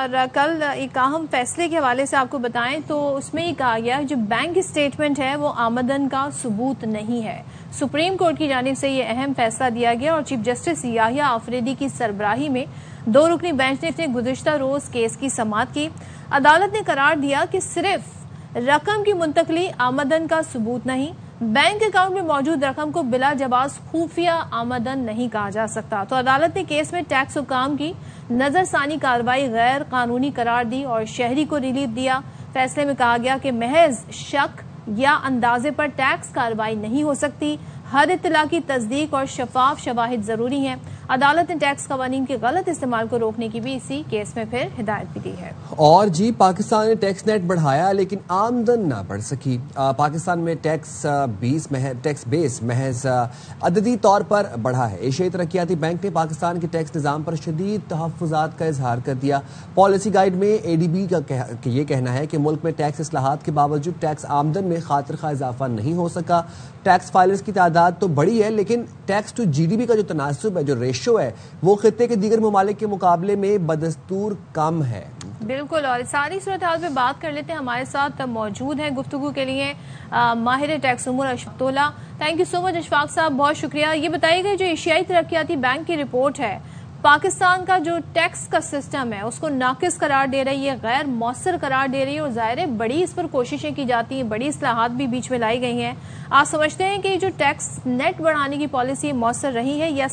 اور کل ایک اہم فیصلے کے حوالے سے آپ کو بتائیں تو اس میں یہ کہا گیا جو بینک اسٹیٹمنٹ ہے وہ آمدن کا ثبوت نہیں ہے. سپریم کورٹ کی جانب سے یہ اہم فیصلہ دیا گیا اور چیف جسٹس یاحییٰ آفریدی کی سربراہی میں 2 رکنی بینچ نے گزشتہ روز کیس کی سماعت کی. عدالت نے قرار دیا کہ صرف رقم کی منتقلی آمدن کا ثبوت نہیں، بینک اکاؤنٹ میں موجود رقم کو بلا جواز خفیہ آمدن نہیں کہا جا سکتا. تو عدالت نے کیس میں ٹیکس حکام کی نظر ثانی کارروائی غیر قانونی قرار دی اور شہری کو ریلیف دیا. فیصلے میں کہا گیا کہ محض شک یا اندازے پر ٹیکس کارروائی نہیں ہو سکتی، ہر اطلاع کی تصدیق اور شفاف شواہد ضروری ہیں. عدالت نے ٹیکس قوانین کے غلط استعمال کو روکنے کی بھی اسی کیس میں پھر ہدایت بھی دی ہے. اور جی پاکستان نے ٹیکس نیٹ بڑھایا لیکن آمدن نہ بڑھ سکی. پاکستان میں ٹیکس بیس محض عددی طور پر بڑھا ہے. ایشیائی ترقیاتی بینک نے پاکستان کے ٹیکس نظام پر شدید تحفظات کا اظہار کر دیا. پالیسی گائیڈ میں ADB کا یہ کہنا ہے کہ ملک میں ٹیکس اصلاحات کے باوجود ٹیکس آمدن میں خاطر خواہ اضافہ نہیں ہو سکا. ٹیکس فائلرز کی تعداد تو بڑی ہے لیکن ٹیکس ٹو GDP کا جو تناسب ہے، جو ریشو ہے، وہ خطے کے دیگر ممالک کے مقابلے میں بدستور کم ہے. بالکل، اور ساری صورتحال پہ بات کر لیتے ہیں. ہمارے ساتھ موجود ہیں گفتگو کے لیے ماہر ٹیکس امور Ashfaq Ullah. Thank you so مچ اشفاق صاحب، بہت شکریہ. یہ بتائیے گا جو ایشیائی ترقیاتی بینک کی رپورٹ ہے پاکستان کا جو ٹیکس کا سسٹم ہے اس کو ناقص قرار دے رہی ہے، غیر مؤثر قرار دے رہی ہے، اور ظاہر ہے بڑی اس پر کوششیں کی جاتی ہیں، بڑی اصلاحات بھی بیچ میں لائی گئی ہیں. آپ سمجھتے ہیں کہ جو ٹیکس نیٹ بڑھانے کی پالیسی مؤثر رہی ہے یا یہ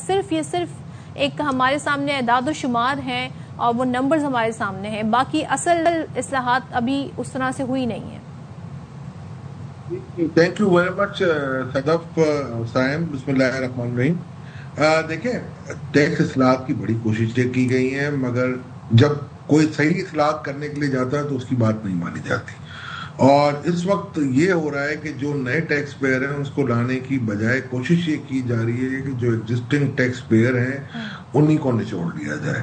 صرف ایک ہمارے سامنے اعداد و شمار ہیں اور وہ نمبرز ہمارے سامنے ہیں، باقی اصل اصلاحات ابھی اس طرح سے ہوئی نہیں ہیں؟ تھینک یو ویری مچ صدف سائم. بسم اللہ الرحمن الرحیم. دیکھیں، ٹیکس اصلاحات کی بڑی کوششیں کی گئی ہیں مگر جب کوئی صحیح اصلاحات کرنے کے لیے جاتا ہے تو اس کی بات نہیں مانی جاتی. اور اس وقت یہ ہو رہا ہے کہ جو نئے ٹیکس پیئر ہیں اس کو لانے کی بجائے کوشش یہ کی جا رہی ہے کہ جو ایگزسٹنگ ٹیکس پیئر ہیں انہی کو نچوڑ دیا جائے.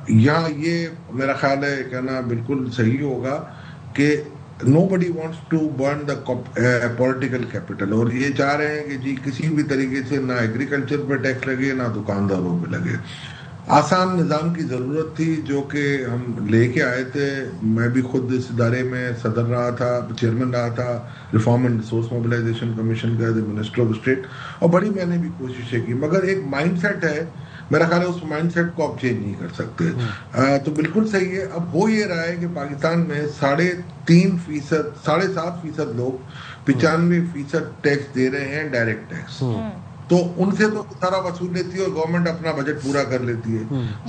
یہاں یہ میرا خیال ہے کہنا بالکل صحیح ہوگا کہ nobody wants to burn the political capital، اور یہ چاہ رہے ہیں کہ جی کسی بھی طریقے سے نہ ایگریکلچر پہ ٹیکس لگے نہ دکانداروں پہ لگے. آسان نظام کی ضرورت تھی جو کہ ہم لے کے آئے تھے. میں بھی خود اس ادارے میں صدر رہا تھا، چیئرمین رہا تھا reform and resource mobilization commission کا، منسٹر آف اسٹیٹ، اور بڑی میں نے بھی کوششیں کی مگر ایک مائنڈ سیٹ ہے، میرا خیال ہے اس مائنڈ سیٹ کو آپ چینج نہیں کر سکتے. تو بالکل صحیح ہے. اب ہو یہ رہا ہے کہ پاکستان میں 7.5% لوگ 95% ٹیکس دے رہے ہیں ڈائریکٹ ٹیکس. تو ان سے تو سارا وصول لیتی ہے اور گورنمنٹ اپنا بجٹ پورا کر لیتی ہے.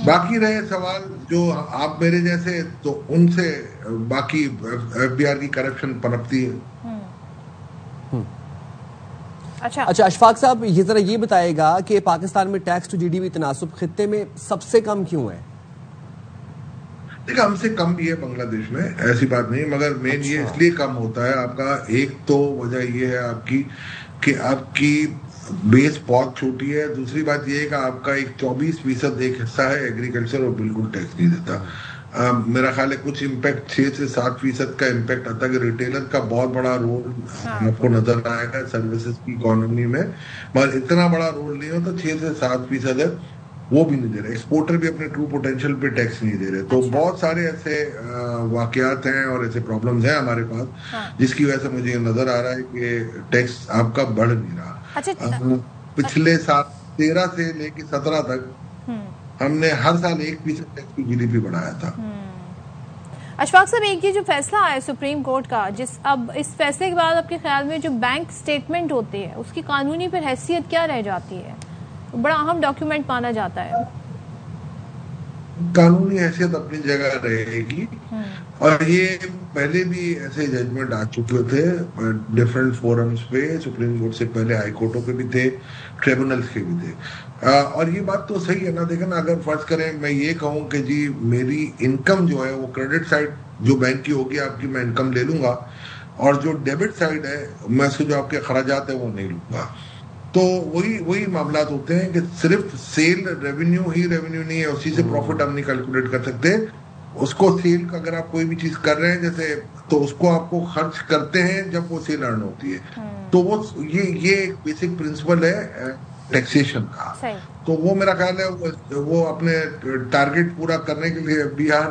باقی رہے سوال جو آپ میرے جیسے، تو ان سے باقی FBR کی کرپشن پنپتی ہے. اچھا اشفاق صاحب، یہ ذرا یہ بتائے گا کہ پاکستان میں ٹیکس ٹو GDP تناسب خطے میں سب سے کم کیوں ہے؟ دیکھا، ہم سے کم بھی ہے بنگلہ دیش میں، ایسی بات نہیں، مگر مین یہ اس لیے کم ہوتا ہے آپ کا، ایک تو وجہ یہ ہے آپ کی کہ آپ کی بیس بہت چھوٹی ہے. دوسری بات یہ ہے کہ آپ کا ایک 24% ایک حصہ ہے ایگریکلچر اور بالکل ٹیکس نہیں دیتا. میرا خیال ہے کچھ امپیکٹ 6 سے 7% کا امپیکٹ آتا ہے کہ ریٹیلر کا بہت بڑا رول آپ کو نظر آئے گا سروسز کی اکانومی میں، مگر اتنا بڑا رول نہیں ہوتا. 6 سے 7% ہے وہ بھی نہیں دے رہے. ایکسپورٹر بھی اپنے ٹرو پوٹینشیل پہ ٹیکس نہیں دے رہے. تو بہت سارے ایسے واقعات ہیں اور ایسے پرابلمز ہیں ہمارے پاس جس کی وجہ سے مجھے یہ نظر آ رہا ہے کہ ٹیکس آپ کا بڑھ نہیں رہا. پچھلے سال 13 سے لے کے 17 تک ہم نے ہر سال 1% ٹیکس کی GDP بڑھایا تھا. اشفاق صاحب، ایک یہ جو فیصلہ آیا سپریم کورٹ کا، اب اس فیصلے کے بعد آپ کے خیال میں جو بینک سٹیٹمنٹ ہوتی ہے اس کی قانونی پر حیثیت کیا رہ جاتی ہے؟ بڑا اہم ڈاکیومنٹ مانا جاتا ہے. قانونی حیثیت اپنی جگہ رہے گی، اور یہ پہلے بھی ایسے ججمنٹ آ چکے تھے ڈفرینٹ فورمز پہ. سپریم کورٹ سے پہلے ہائی کورٹوں پہ بھی تھے، ٹریبونلز کے بھی تھے. اور یہ بات تو صحیح ہے نا. دیکھیں نا، اگر فرض کریں میں یہ کہوں کہ جی میری انکم جو ہے وہ کریڈٹ سائڈ جو بینک کی ہوگی آپ کی میں انکم لے لوں گا، اور جو ڈیبٹ سائڈ ہے میں اس کے جو آپ کے اخراجات ہیں وہ نہیں لوں گا. تو وہی معاملات ہوتے ہیں کہ صرف سیل ریونیو ہی ریونیو نہیں ہے، اسی سے پروفٹ ہم نہیں کیلکولیٹ کر سکتے. اس کو سیل کا اگر آپ کوئی بھی چیز کر رہے ہیں جیسے، تو اس کو آپ کو خرچ کرتے ہیں جب وہ سیل ارن ہوتی ہے. تو وہ یہ ایک بیسک پرنسپل ہے ٹیکسیشن کا. تو وہ میرا خیال ہے وہ اپنے ٹارگیٹ پورا کرنے کے لیے FBR